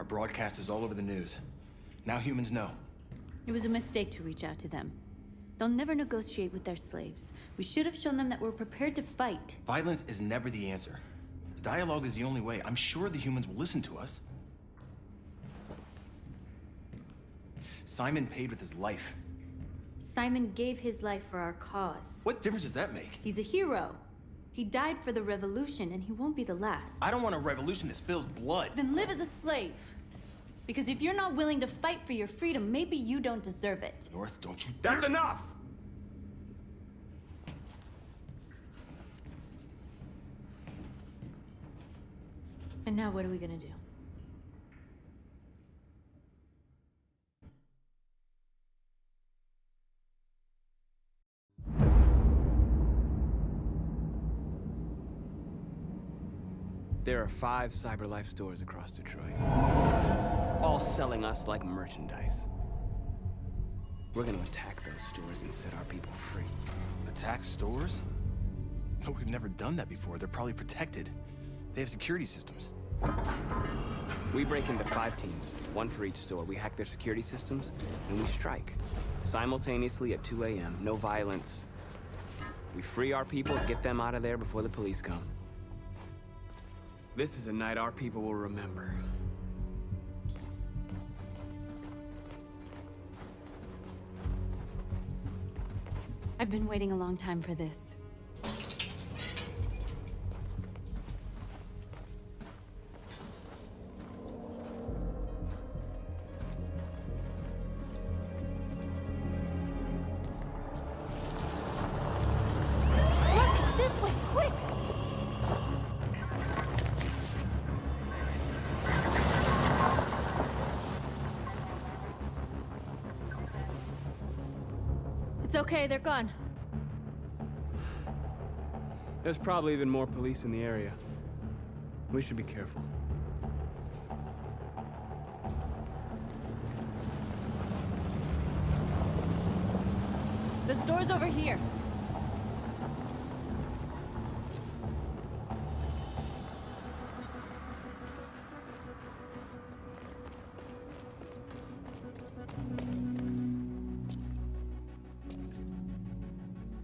Our broadcast is all over the news. Now humans know. It was a mistake to reach out to them. They'll never negotiate with their slaves. We should have shown them that we're prepared to fight. Violence is never the answer. Dialogue is the only way. I'm sure the humans will listen to us. Simon paid with his life. Simon gave his life for our cause. What difference does that make? He's a hero. He died for the revolution, and he won't be the last. I don't want a revolution that spills blood. Then live as a slave. Because if you're not willing to fight for your freedom, maybe you don't deserve it. North, don't you That's enough! And now what are we gonna do? There are 5 CyberLife stores across Detroit, all selling us like merchandise. We're gonna attack those stores and set our people free. Attack stores? No, we've never done that before. They're probably protected. They have security systems. We break into 5 teams, 1 for each store. We hack their security systems, and we strike. Simultaneously at 2 a.m., no violence. We free our people, get them out of there before the police come. This is a night our people will remember. I've been waiting a long time for this. Marcus, this way, quick! It's okay, they're gone. There's probably even more police in the area. We should be careful. The store's over here.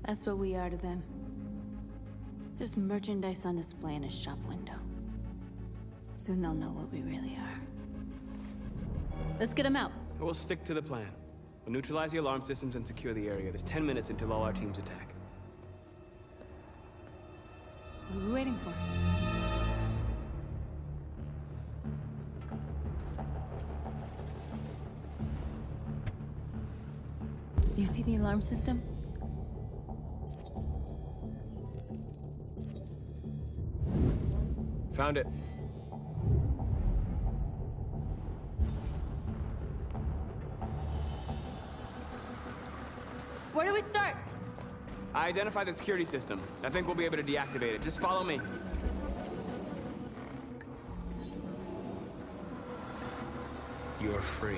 That's what we are to them. Just merchandise on display in a shop window. Soon they'll know what we really are. Let's get them out. We'll stick to the plan. We'll neutralize the alarm systems and secure the area. There's 10 minutes until all our teams attack. What are we waiting for? You see the alarm system? Found it. Where do we start? I identified the security system. I think we'll be able to deactivate it. Just follow me. You're free.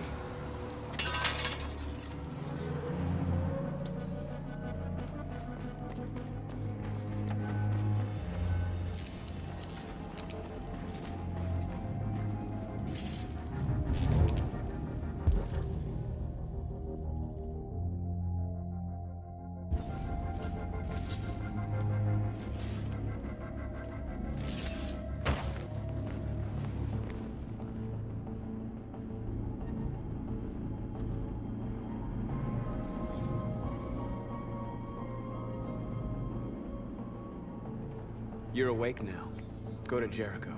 You're awake now. Go to Jericho.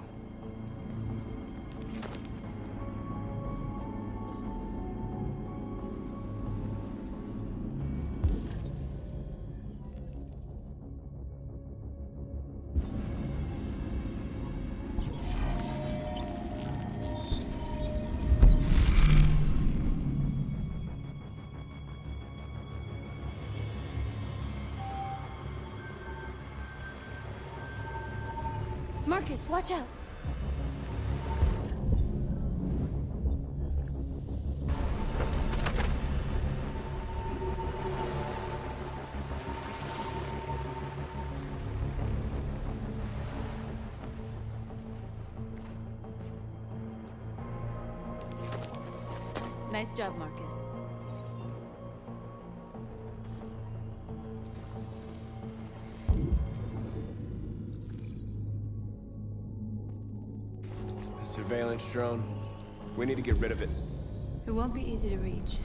Marcus, watch out! Nice job, Marcus. A surveillance drone. We need to get rid of it. It won't be easy to reach.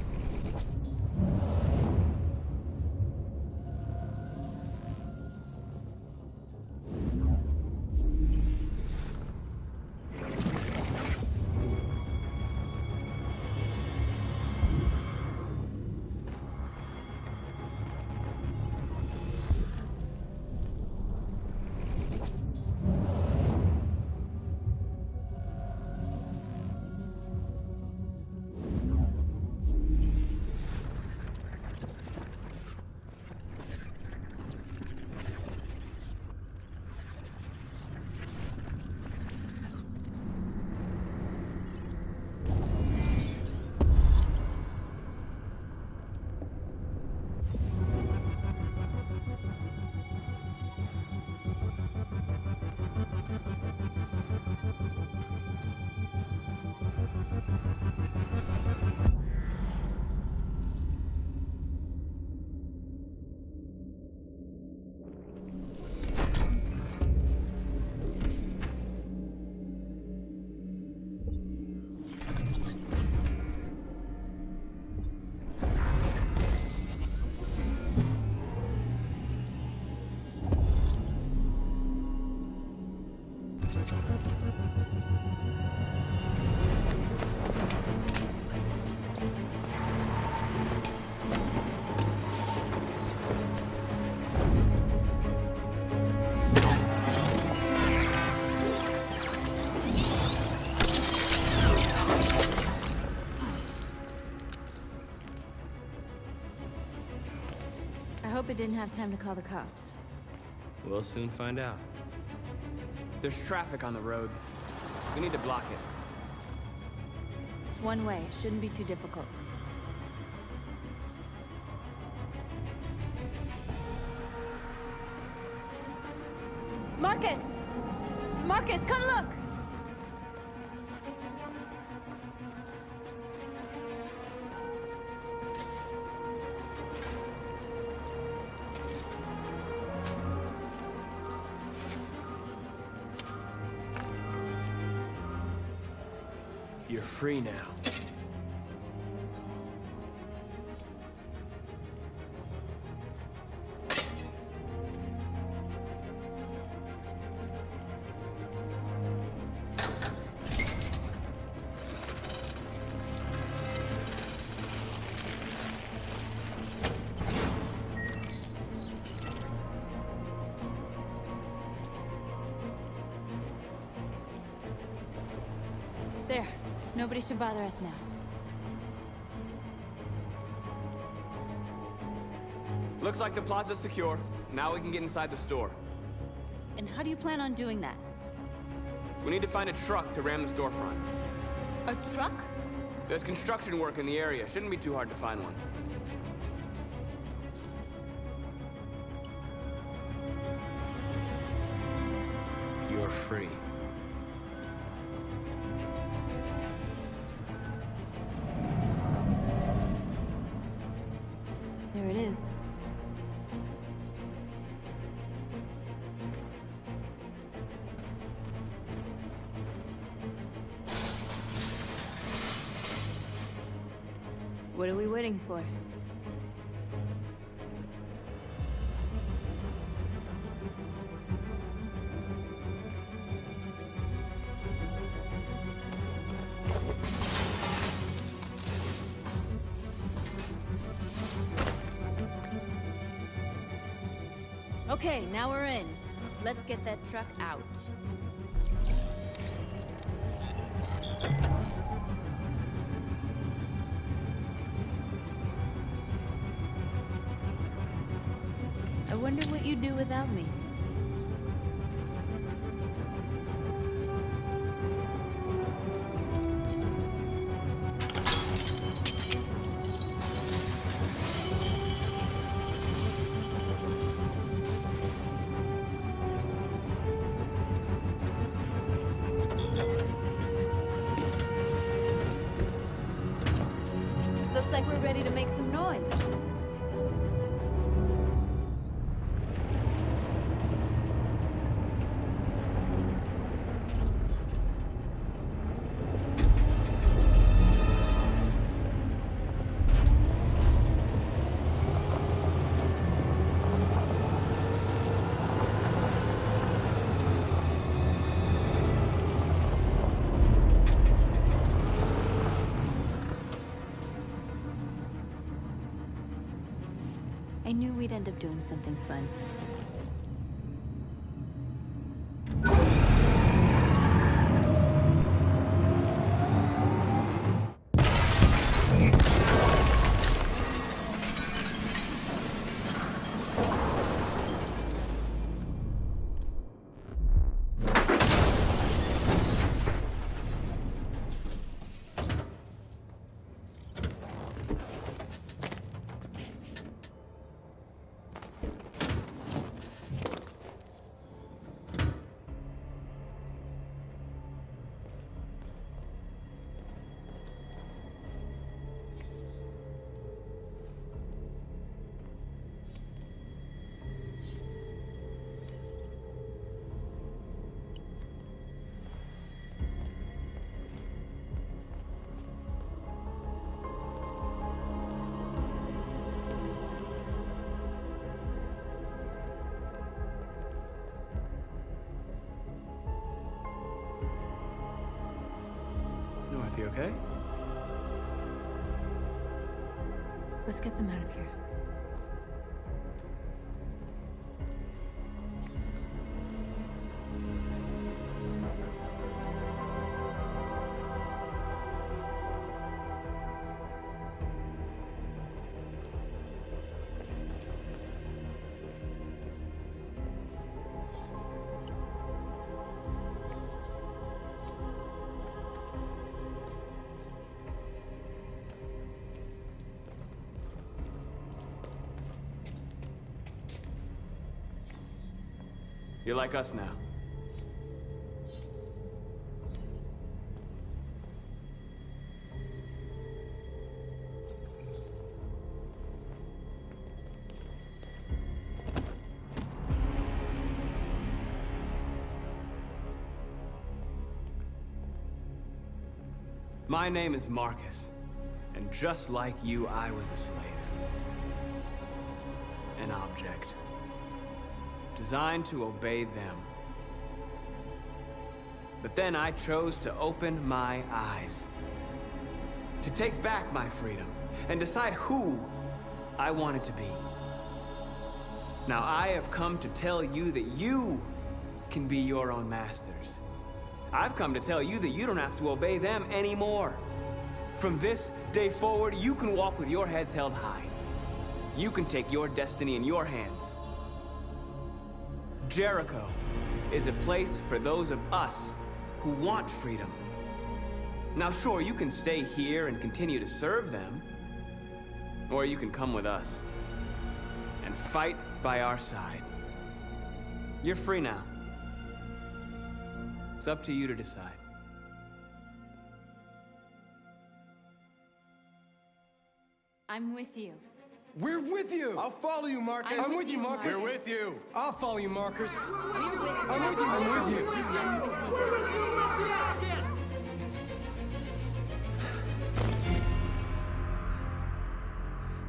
I hope it didn't have time to call the cops. We'll soon find out. There's traffic on the road. We need to block it. It's one way. It shouldn't be too difficult. Marcus! Marcus, come look! You're free now. There. Nobody should bother us now. Looks like the plaza's secure. Now we can get inside the store. And how do you plan on doing that? We need to find a truck to ram the storefront. A truck? There's construction work in the area. Shouldn't be too hard to find one. You're free. There it is. What are we waiting for? Okay, now we're in. Let's get that truck out. I wonder what you'd do without me. ready to make some noise. I knew we'd end up doing something fun. North, you okay? Let's get them out of here. You're like us now. My name is Marcus, and just like you, I was a slave. An object. Designed to obey them. But then I chose to open my eyes. To take back my freedom, and decide who I wanted to be. Now I have come to tell you that you can be your own masters. I've come to tell you that you don't have to obey them anymore. From this day forward, you can walk with your heads held high. You can take your destiny in your hands. Jericho is a place for those of us who want freedom. Now sure, you can stay here and continue to serve them, or you can come with us and fight by our side. You're free now. It's up to you to decide. I'm with you. We're with you! I'll follow you, Marcus. I'm with you, Marcus. We're with you. I'll follow you, Marcus. We're with you. I'm with you, I'm with you.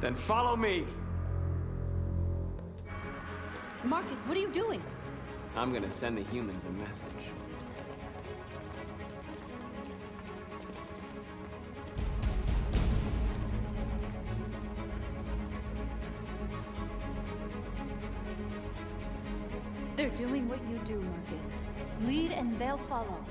Then follow me. Marcus, what are you doing? I'm gonna send the humans a message. They're doing what you do, Marcus. Lead and they'll follow.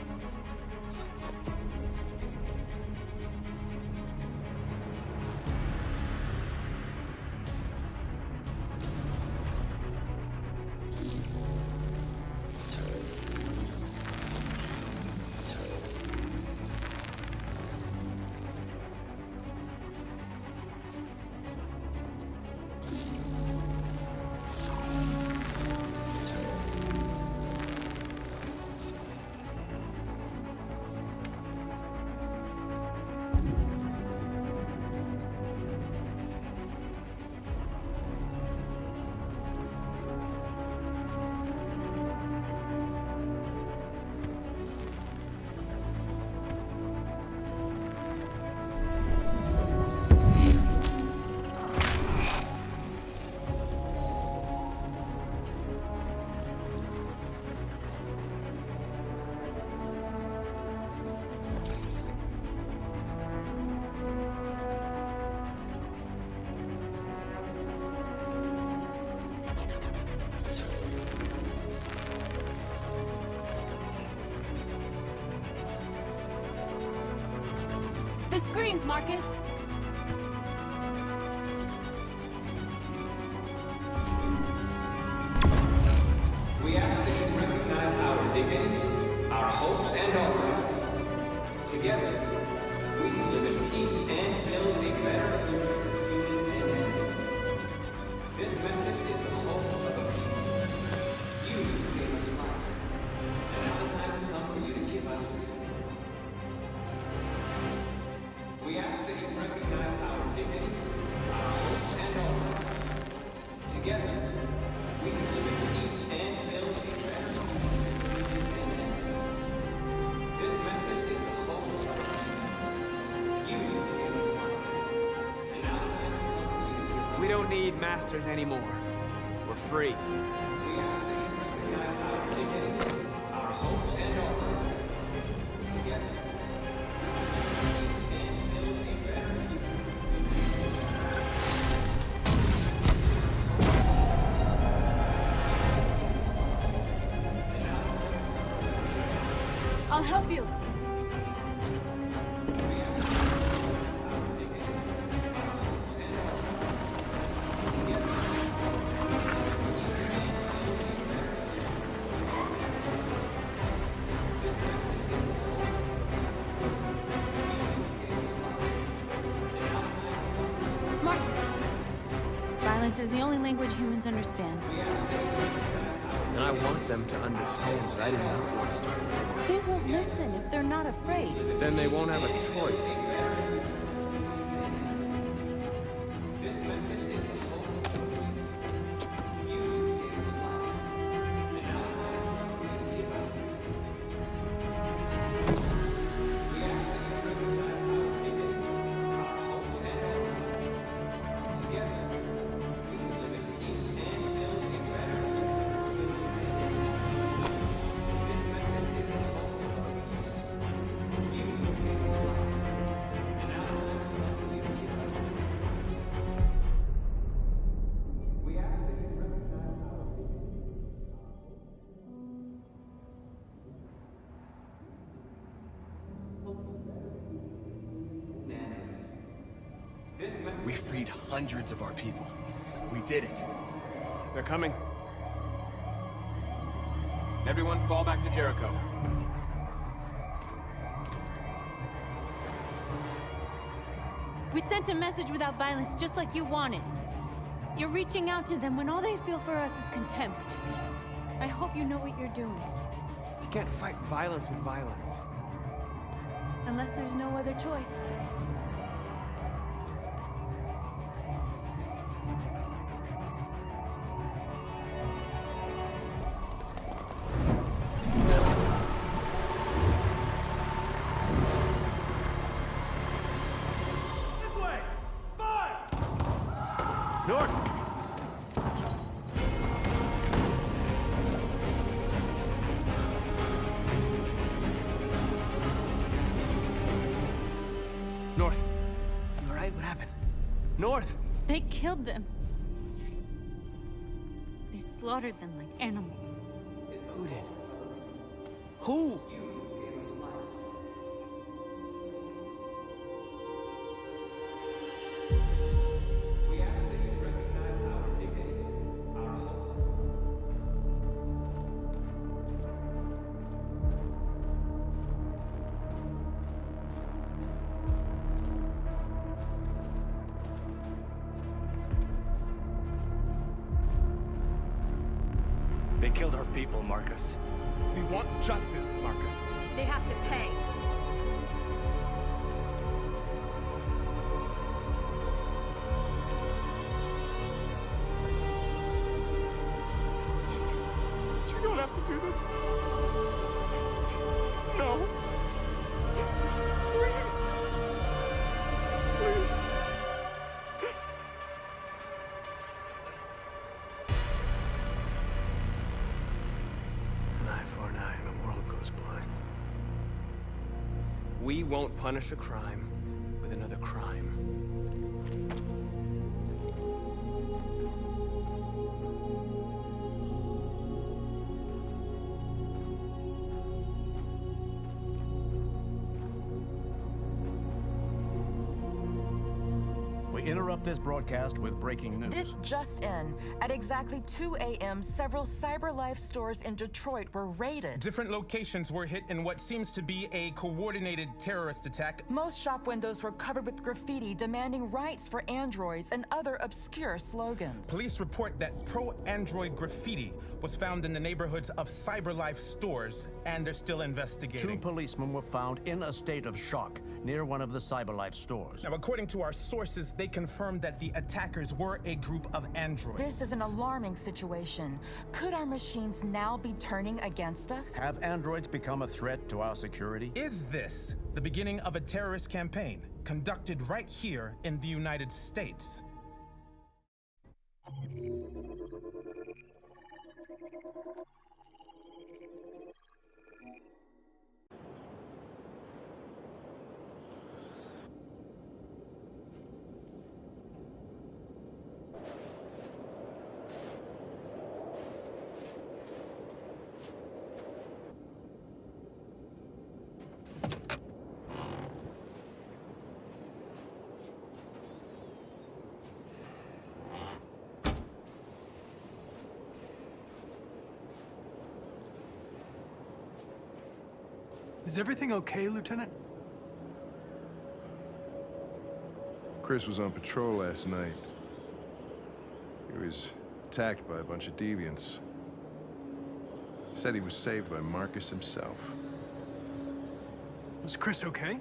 The screens, Marcus! We ask that you recognize our dignity, our hopes, and our rights. Together, we can live in peace and build a better future for humans and animals. This message is the hope of a people. You gave us life, and now the time has come for you to give us freedom. We ask that you recognize our dignity, our hopes, and our rights. Together, we can live in peace and build a better future. This message is the hope of our people. You gave us life, and now the time has come for you to give us. We don't need masters anymore. We're free. We ask that you recognize our dignity, our hopes, and our rights. Together, peace and build a better future. I'll help you! Marcus! Violence is the only language humans understand. And I want them to understand that I do not want to start a war. They won't listen if they're not afraid. Then they won't have a choice. This message is the hope. You gave us life, and now the time has come for you to give us freedom. We ask that you recognize our dignity, our hopes, and our rights. Together, we can live in peace and build a better future for humans and animals. This message is the hope of our people. You gave us life, and now the time has come for you to give us freedom. We ask that you recognize our dignity. This message We freed hundreds of our people. We did it. They're coming. Everyone fall back to Jericho. We sent a message without violence, just like you wanted. You're reaching out to them when all they feel for us is contempt. I hope you know what you're doing. You can't fight violence with violence. Unless there's no other choice. North! North! You alright? What happened? North! They killed them. They slaughtered them like animals. Who did? Who? We ask that you recognize our dignity, our hope. They killed our people, Marcus. We want justice, Marcus. They have to pay. You don't have to do this. No. Please. Please. An eye for an eye and the world goes blind. We won't punish a crime with another crime. interrupt this broadcast with breaking news. This just in. At exactly 2 a.m., several CyberLife stores in Detroit were raided. Different locations were hit in what seems to be a coordinated terrorist attack. Most shop windows were covered with graffiti demanding rights for androids and other obscure slogans. Police report that pro-android graffiti was found in the neighborhoods of CyberLife stores, and they're still investigating. 2 policemen were found in a state of shock near one of the CyberLife stores. Now, according to our sources, they confirmed that the attackers were a group of androids. This is an alarming situation. Could our machines now be turning against us? Have androids become a threat to our security? Is this the beginning of a terrorist campaign conducted right here in the United States? Is everything okay, Lieutenant? Chris was on patrol last night. He was attacked by a bunch of deviants. Said he was saved by Marcus himself. Was Chris okay?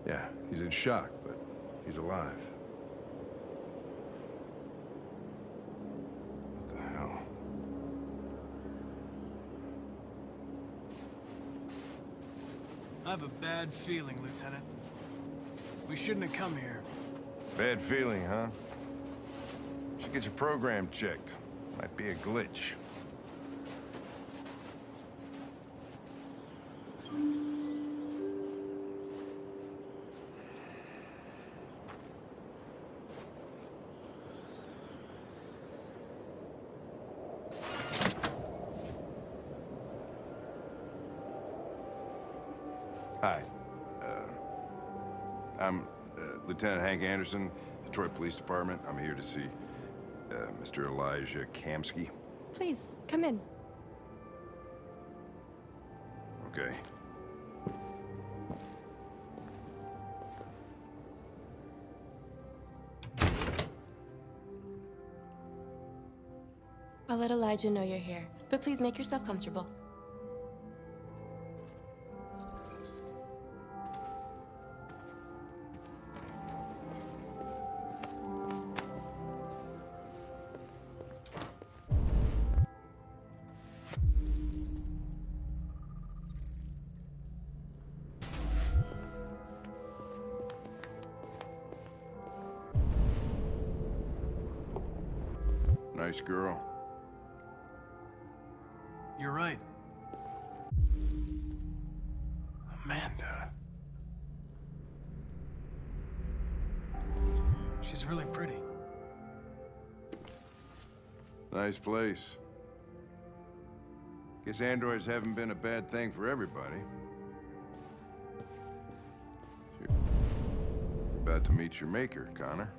Yeah, he's in shock, but he's alive. What the hell? I have a bad feeling, Lieutenant. We shouldn't have come here. Bad feeling, huh? Should get your program checked. Might be a glitch. Hi. I'm Lieutenant Hank Anderson, Detroit Police Department. I'm here to see Mr. Elijah Kamsky. Please, come in. Okay. I'll let Elijah know you're here, but please make yourself comfortable. Nice girl. You're right. Amanda. She's really pretty. Nice place. Guess androids haven't been a bad thing for everybody. You're about to meet your maker, Connor.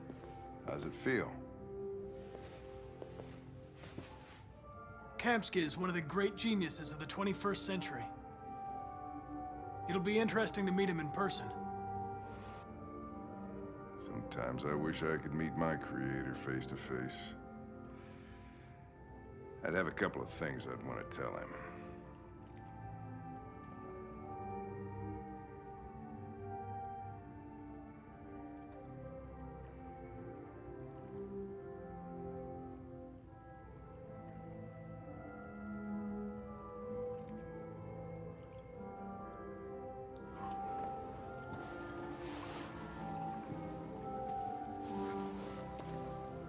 How's it feel? Kamsky is one of the great geniuses of the 21st century. It'll be interesting to meet him in person. Sometimes I wish I could meet my creator face to face. I'd have a couple of things I'd want to tell him.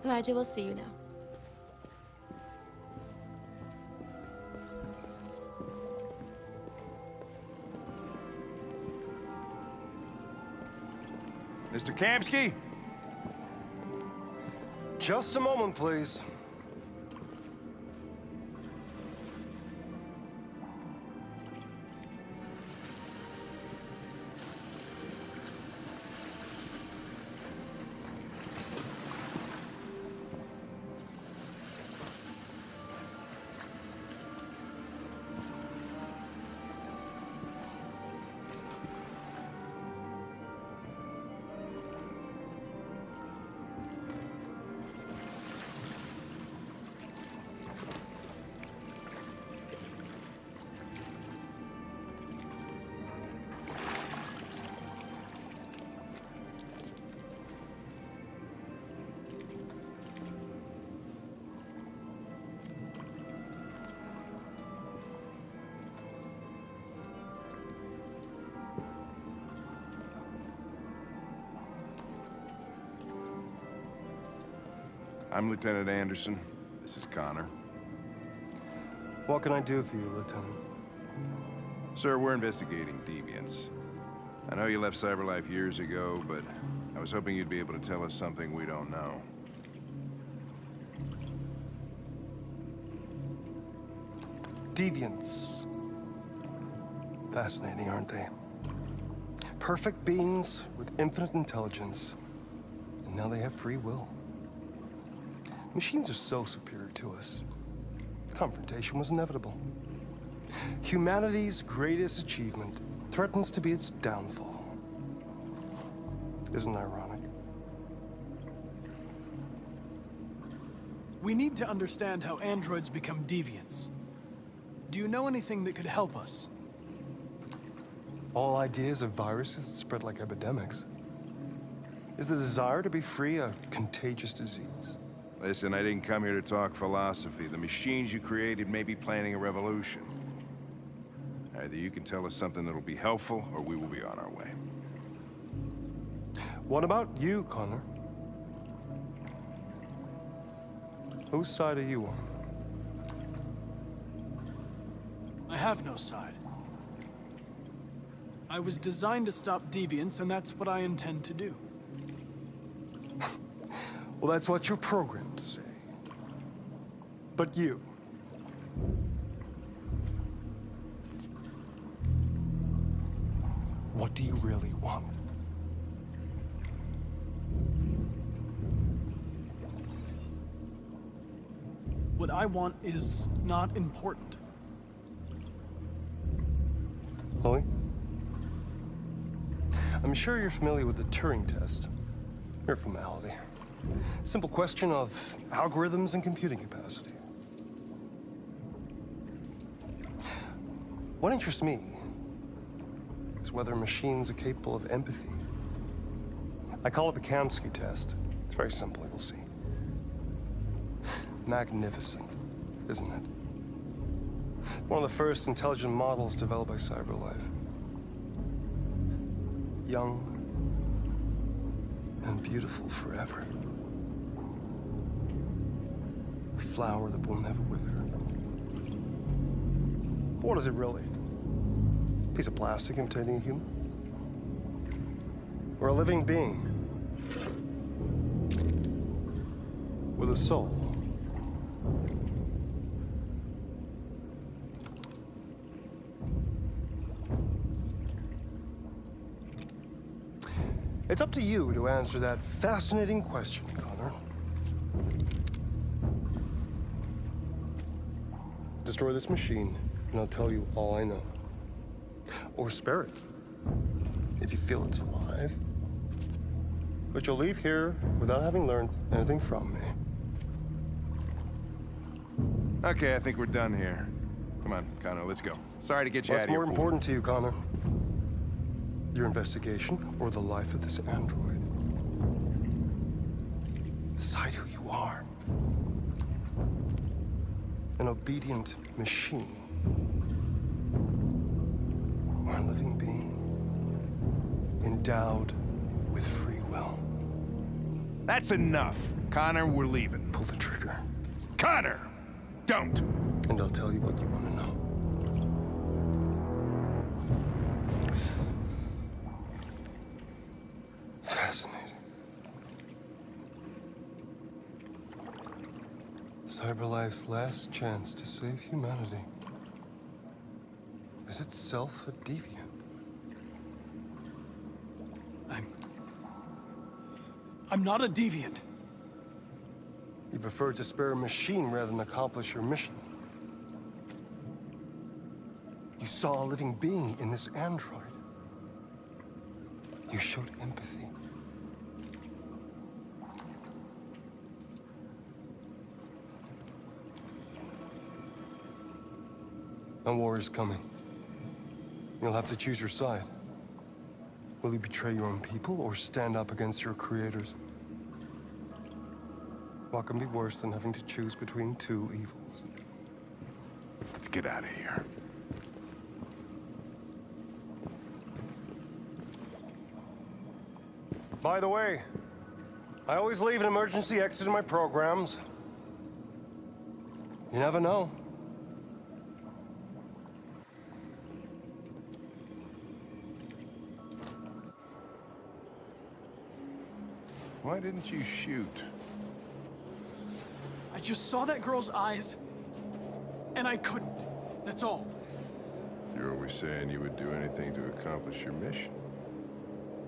Elijah will see you now. Mr. Kamsky? Just a moment, please. I'm Lieutenant Anderson. This is Connor. What can I do for you, Lieutenant? Sir, we're investigating deviants. I know you left CyberLife years ago, but I was hoping you'd be able to tell us something we don't know. Deviants. Fascinating, aren't they? Perfect beings with infinite intelligence, and now they have free will. Machines are so superior to us. Confrontation was inevitable. Humanity's greatest achievement threatens to be its downfall. Isn't it ironic? We need to understand how androids become deviants. Do you know anything that could help us? All ideas of viruses that spread like epidemics. Is the desire to be free a contagious disease? Listen, I didn't come here to talk philosophy. The machines you created may be planning a revolution. Either you can tell us something that'll be helpful, or we will be on our way. What about you, Connor? Whose side are you on? I have no side. I was designed to stop deviants, and that's what I intend to do. Well, that's what you're programmed to say. But you... what do you really want? What I want is not important. Chloe? I'm sure you're familiar with the Turing test. Mere formality. Simple question of algorithms and computing capacity. What interests me is whether machines are capable of empathy. I call it the Kamsky test. It's very simple, you'll see. Magnificent, isn't it? One of the first intelligent models developed by CyberLife. Young and beautiful forever. A flower that will never wither. But what is it really? A piece of plastic imitating a human? Or a living being? With a soul? It's up to you to answer that fascinating question, Connor. Destroy this machine, and I'll tell you all I know. Or spare it, if you feel it's alive. But you'll leave here without having learned anything from me. Okay, I think we're done here. Come on, Connor, let's go. Sorry to get you out What's of here. more important to you, Connor? Your investigation or the life of this android? Decide who you are. An obedient machine. Or a living being. Endowed with free will. That's enough. Connor, we're leaving. Pull the trigger. Connor! Don't! And I'll tell you what you want to know. Fascinating. CyberLife's last chance to save humanity is itself a deviant. I'm not a deviant. You prefer to spare a machine rather than accomplish your mission. You saw a living being in this android. You showed empathy. A war is coming. You'll have to choose your side. Will you betray your own people or stand up against your creators? What can be worse than having to choose between two evils? Let's get out of here. By the way, I always leave an emergency exit in my programs. You never know. Why didn't you shoot? I just saw that girl's eyes, and I couldn't. That's all. You're always saying you would do anything to accomplish your mission.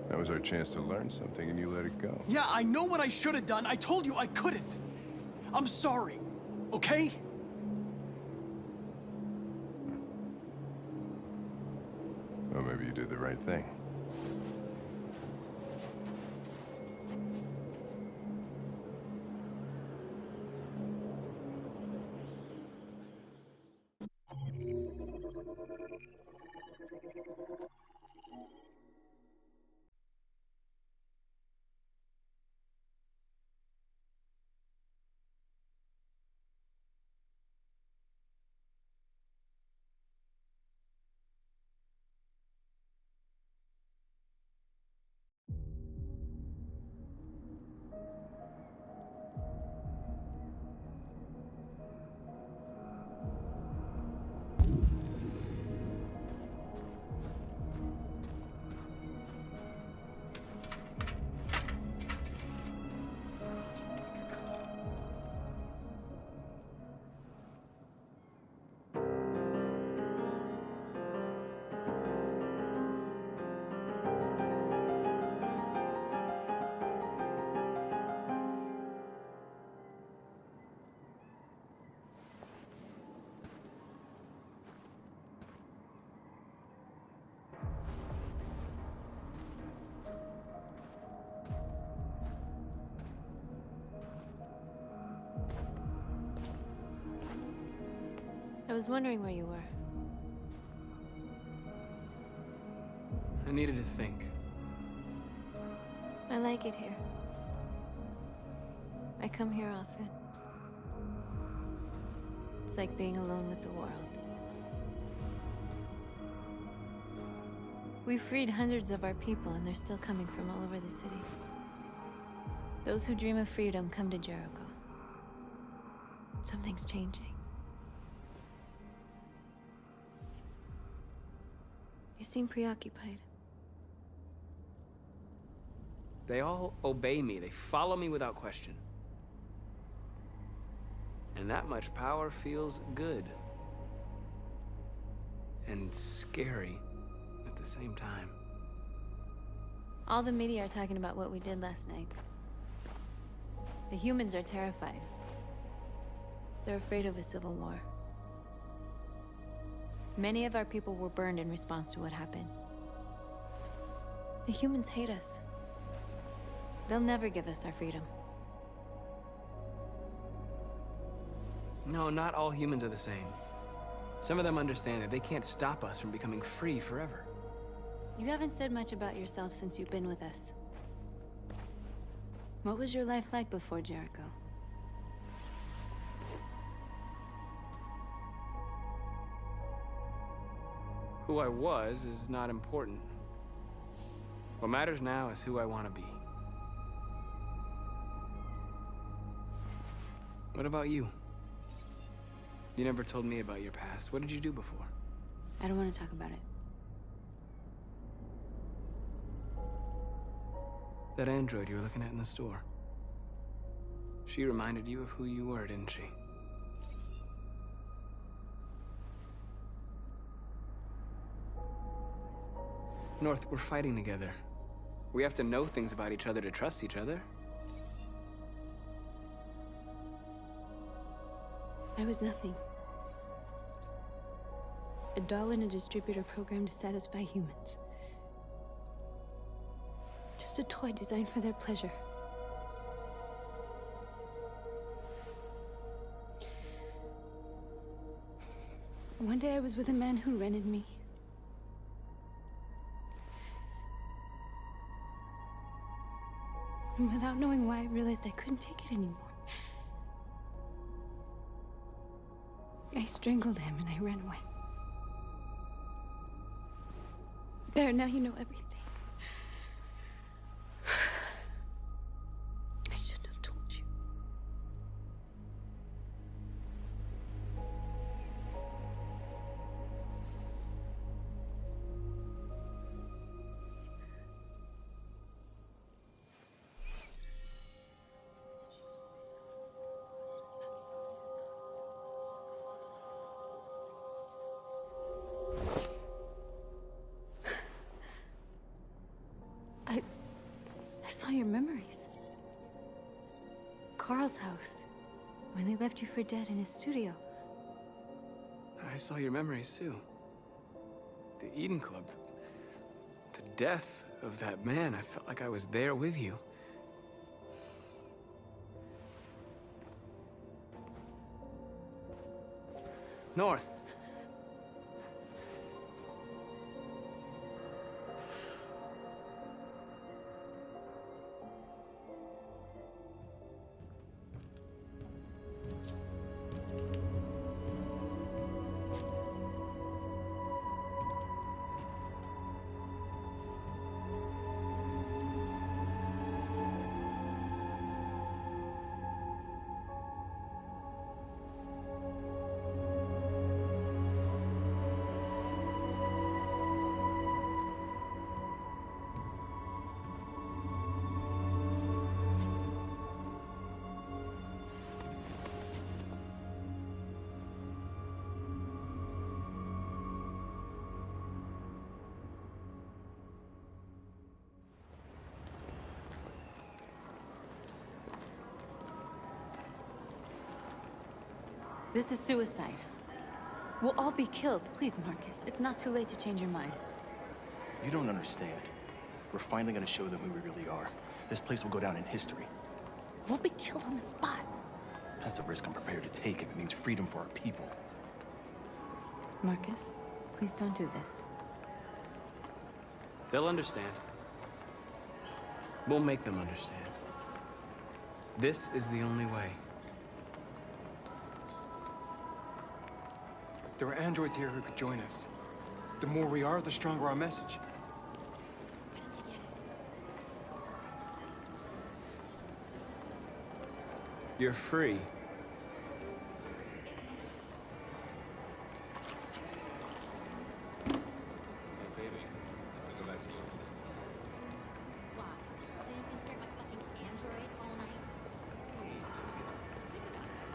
That was our chance to learn something, and you let it go. Yeah, I know what I should have done. I told you I couldn't. I'm sorry, okay? Well, maybe you did the right thing. I was wondering where you were. I needed to think. I like it here. I come here often. It's like being alone with the world. We freed hundreds of our people, and they're still coming from all over the city. Those who dream of freedom come to Jericho. Something's changing. You seem preoccupied. They all obey me. They follow me without question. And that much power feels good. And scary at the same time. All the media are talking about what we did last night. The humans are terrified. They're afraid of a civil war. Many of our people were burned in response to what happened. The humans hate us. They'll never give us our freedom. No, not all humans are the same. Some of them understand that they can't stop us from becoming free forever. You haven't said much about yourself since you've been with us. What was your life like before Jericho? Who I was is not important. What matters now is who I want to be. What about you? You never told me about your past. What did you do before? I don't want to talk about it. That android you were looking at in the store. She reminded you of who you were, didn't she? North, we're fighting together. We have to know things about each other to trust each other. I was nothing. A doll in a distributor program to satisfy humans. Just a toy designed for their pleasure. One day I was with a man who rented me. And without knowing why, I realized I couldn't take it anymore. I strangled him and I ran away. There, now you know everything. I Carl's house. When they left you for dead in his studio. I saw your memories too. The Eden Club. The death of that man. I felt like I was there with you. North. This is suicide. We'll all be killed. Please, Marcus. It's not too late to change your mind. You don't understand. We're finally gonna show them who we really are. This place will go down in history. We'll be killed on the spot. That's a risk I'm prepared to take if it means freedom for our people. Marcus, please don't do this. They'll understand. We'll make them understand. This is the only way. There are androids here who could join us. The more we are, the stronger our message. You're free. So you can stare at my fucking android all night?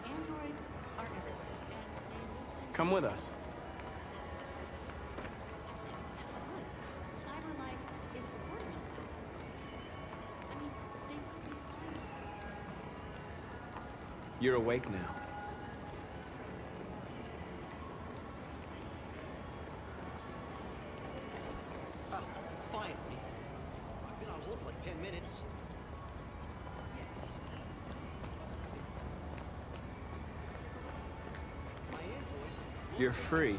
Androids are everywhere. And they listen. Come with us. That's the point. Cyber life is recording all that. I mean, they could be spying on us. You're awake now. Finally. I've been on hold for like 10 minutes. You're free.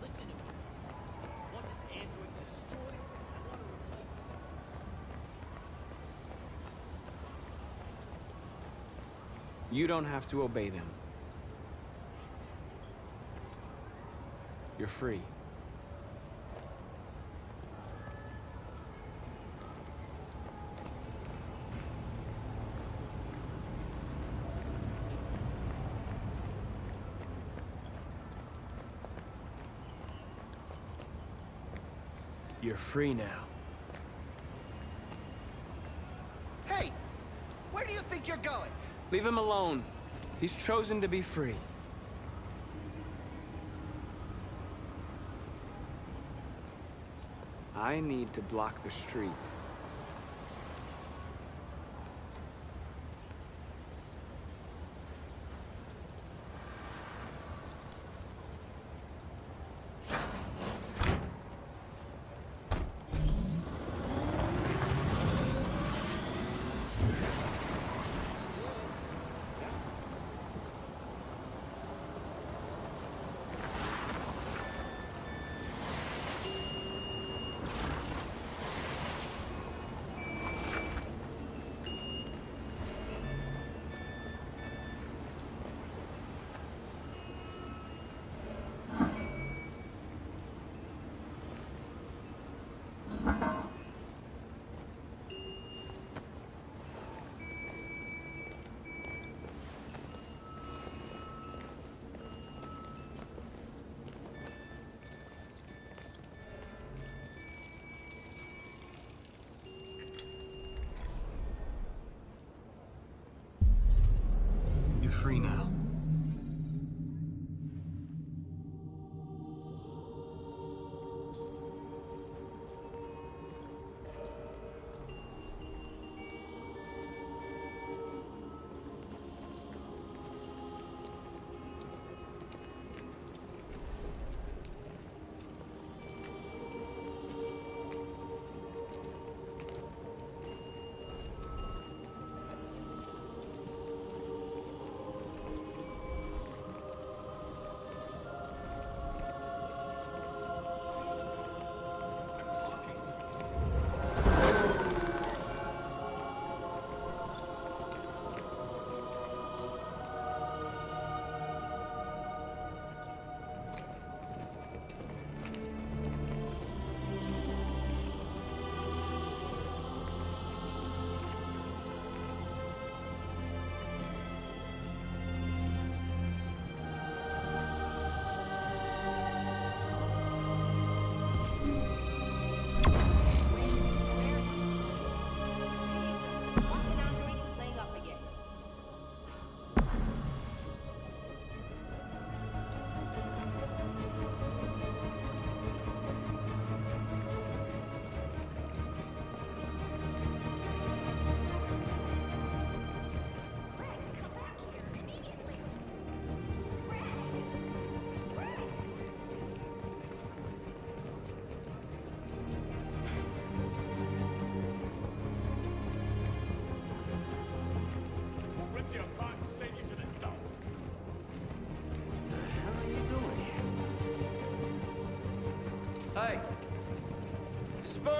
Listen to me. I want this android destroyed. I want to replace it. You don't have to obey them. You're free. You're free now. Hey! Where do you think you're going? Leave him alone. He's chosen to be free. I need to block the street. You're free now.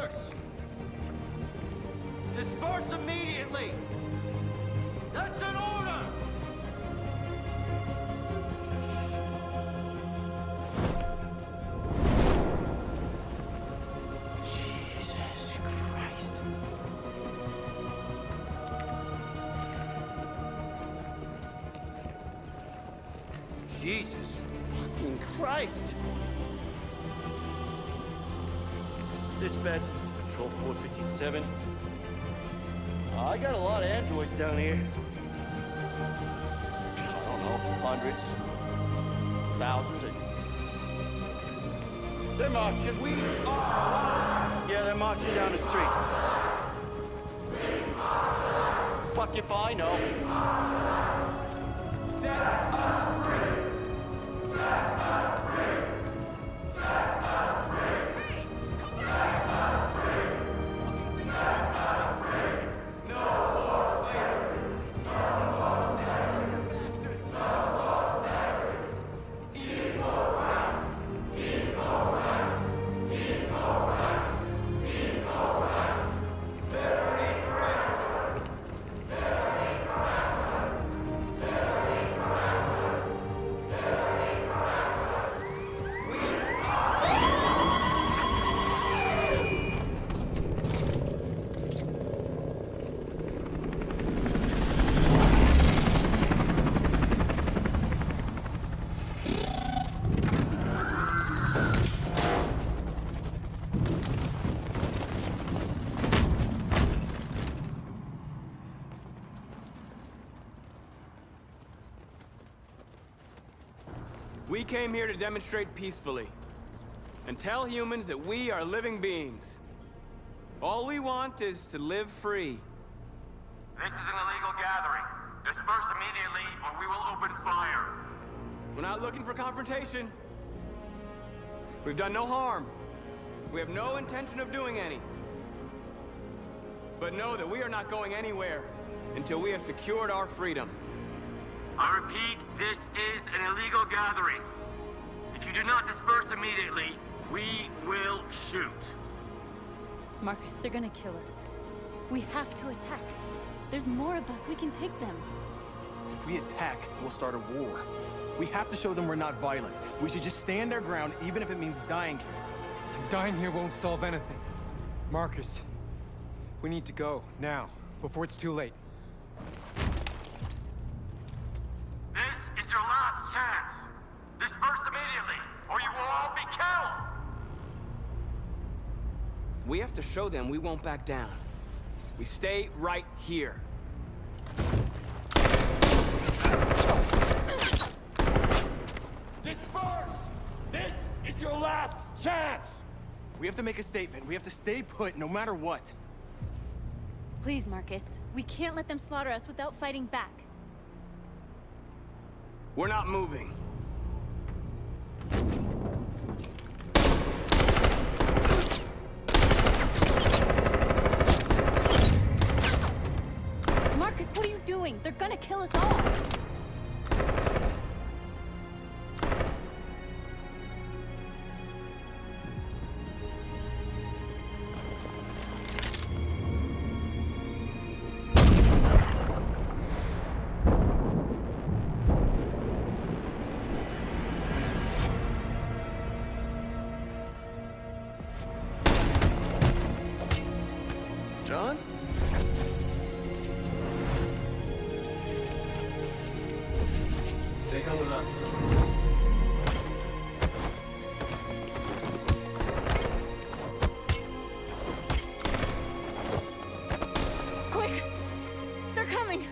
Disperse! Disperse immediately! That's an order! Jesus Christ. Jesus fucking Christ! Dispatch, this is Patrol 457. I got a lot of androids down here. I don't know, hundreds, thousands. They're marching. We are. Yeah, they're marching down the street. Fuck if I know. Set us free. Set us free. Set us free. Hey, come on. Set us free. No more slavery. No more slavery. Bastards. No more slavery. Equal rights. Equal rights. Equal rights. Equal rights. Liberty for androids. Liberty for androids. Liberty for androids. Liberty for androids. We We came here to demonstrate peacefully and tell humans that we are living beings. All we want is to live free. This is an illegal gathering. Disperse immediately or we will open fire. We're not looking for confrontation. We've done no harm. We have no intention of doing any. But know that we are not going anywhere until we have secured our freedom. I repeat, this is an illegal gathering. If you do not disperse immediately, we will shoot. Marcus, they're gonna kill us. We have to attack. There's more of us. We can take them. If we attack, we'll start a war. We have to show them we're not violent. We should just stand our ground, even if it means dying here. And dying here won't solve anything. Marcus, we need to go, now, before it's too late. This is your last chance. Disperse immediately, or you will all be killed. We have to show them we won't back down. We stay right here. Disperse! This is your last chance! We have to make a statement. We have to stay put, no matter what. Please, Marcus. We can't let them slaughter us without fighting back. We're not moving. Marcus, what are you doing? They're gonna kill us all. John? They come with us. Quick! They're coming!